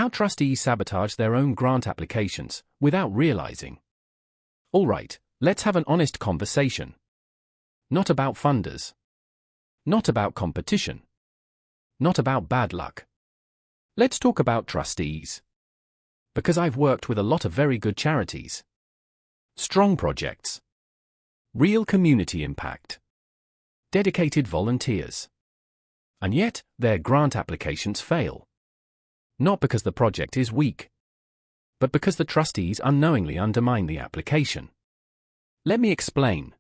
How trustees sabotage their own grant applications without realizing. All right, let's have an honest conversation. Not about funders. Not about competition. Not about bad luck. Let's talk about trustees. Because I've worked with a lot of very good charities. Strong projects. Real community impact. Dedicated volunteers. And yet, their grant applications fail. Not because the project is weak, but because the trustees unknowingly undermine the application. Let me explain.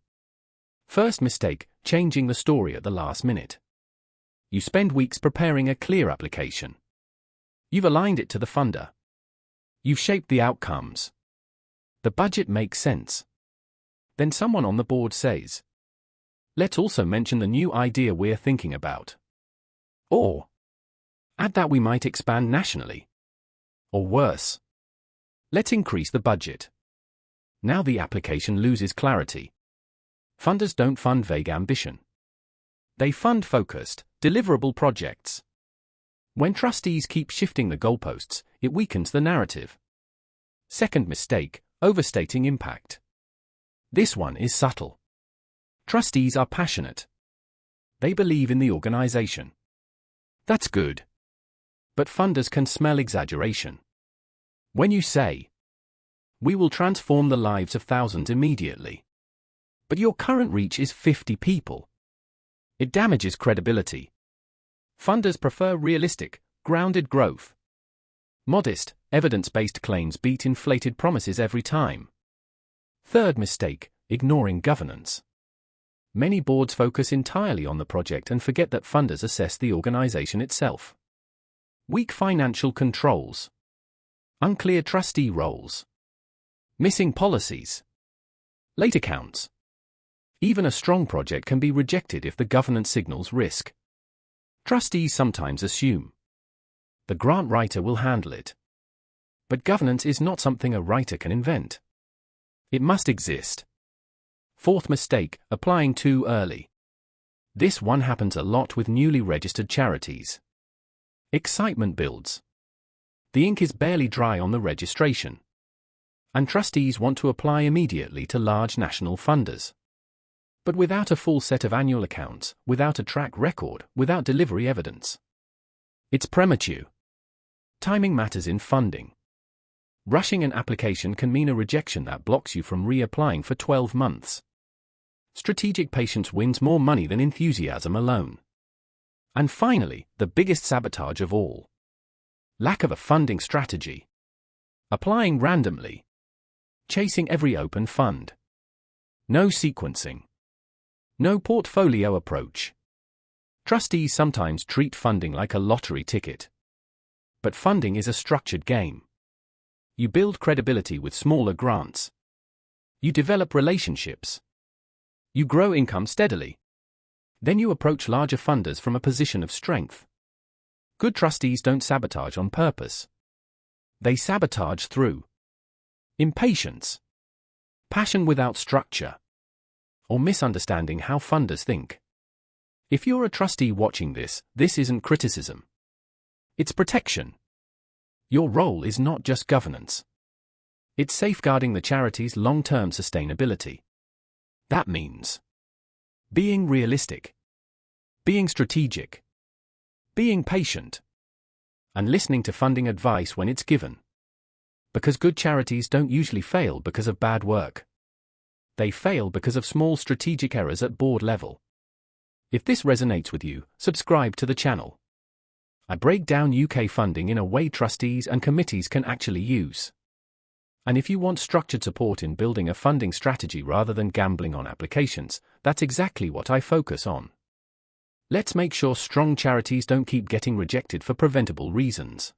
First mistake, changing the story at the last minute. You spend weeks preparing a clear application. You've aligned it to the funder. You've shaped the outcomes. The budget makes sense. Then someone on the board says, let's also mention the new idea we're thinking about. Or, add that we might expand nationally. Or worse, let's increase the budget. Now the application loses clarity. Funders don't fund vague ambition. They fund focused, deliverable projects. When trustees keep shifting the goalposts, it weakens the narrative. Second mistake, overstating impact. This one is subtle. Trustees are passionate. They believe in the organization. That's good. But funders can smell exaggeration. When you say, we will transform the lives of thousands immediately, but your current reach is 50 people, it damages credibility. Funders prefer realistic, grounded growth. Modest, evidence-based claims beat inflated promises every time. Third mistake, ignoring governance. Many boards focus entirely on the project and forget that funders assess the organization itself. Weak financial controls. Unclear trustee roles. Missing policies. Late accounts. Even a strong project can be rejected if the governance signals risk. Trustees sometimes assume the grant writer will handle it. But governance is not something a writer can invent. It must exist. Fourth mistake, applying too early. This one happens a lot with newly registered charities. Excitement builds. The ink is barely dry on the registration. And trustees want to apply immediately to large national funders. But without a full set of annual accounts, without a track record, without delivery evidence. It's premature. Timing matters in funding. Rushing an application can mean a rejection that blocks you from reapplying for 12 months. Strategic patience wins more money than enthusiasm alone. And finally, the biggest sabotage of all. Lack of a funding strategy. Applying randomly. Chasing every open fund. No sequencing. No portfolio approach. Trustees sometimes treat funding like a lottery ticket. But funding is a structured game. You build credibility with smaller grants. You develop relationships. You grow income steadily. Then you approach larger funders from a position of strength. Good trustees don't sabotage on purpose. They sabotage through impatience, passion without structure, or misunderstanding how funders think. If you're a trustee watching this, this isn't criticism. It's protection. Your role is not just governance. It's safeguarding the charity's long-term sustainability. That means being realistic, being strategic, being patient, and listening to funding advice when it's given. Because good charities don't usually fail because of bad work. They fail because of small strategic errors at board level. If this resonates with you, subscribe to the channel. I break down UK funding in a way trustees and committees can actually use. And if you want structured support in building a funding strategy rather than gambling on applications, that's exactly what I focus on. Let's make sure strong charities don't keep getting rejected for preventable reasons.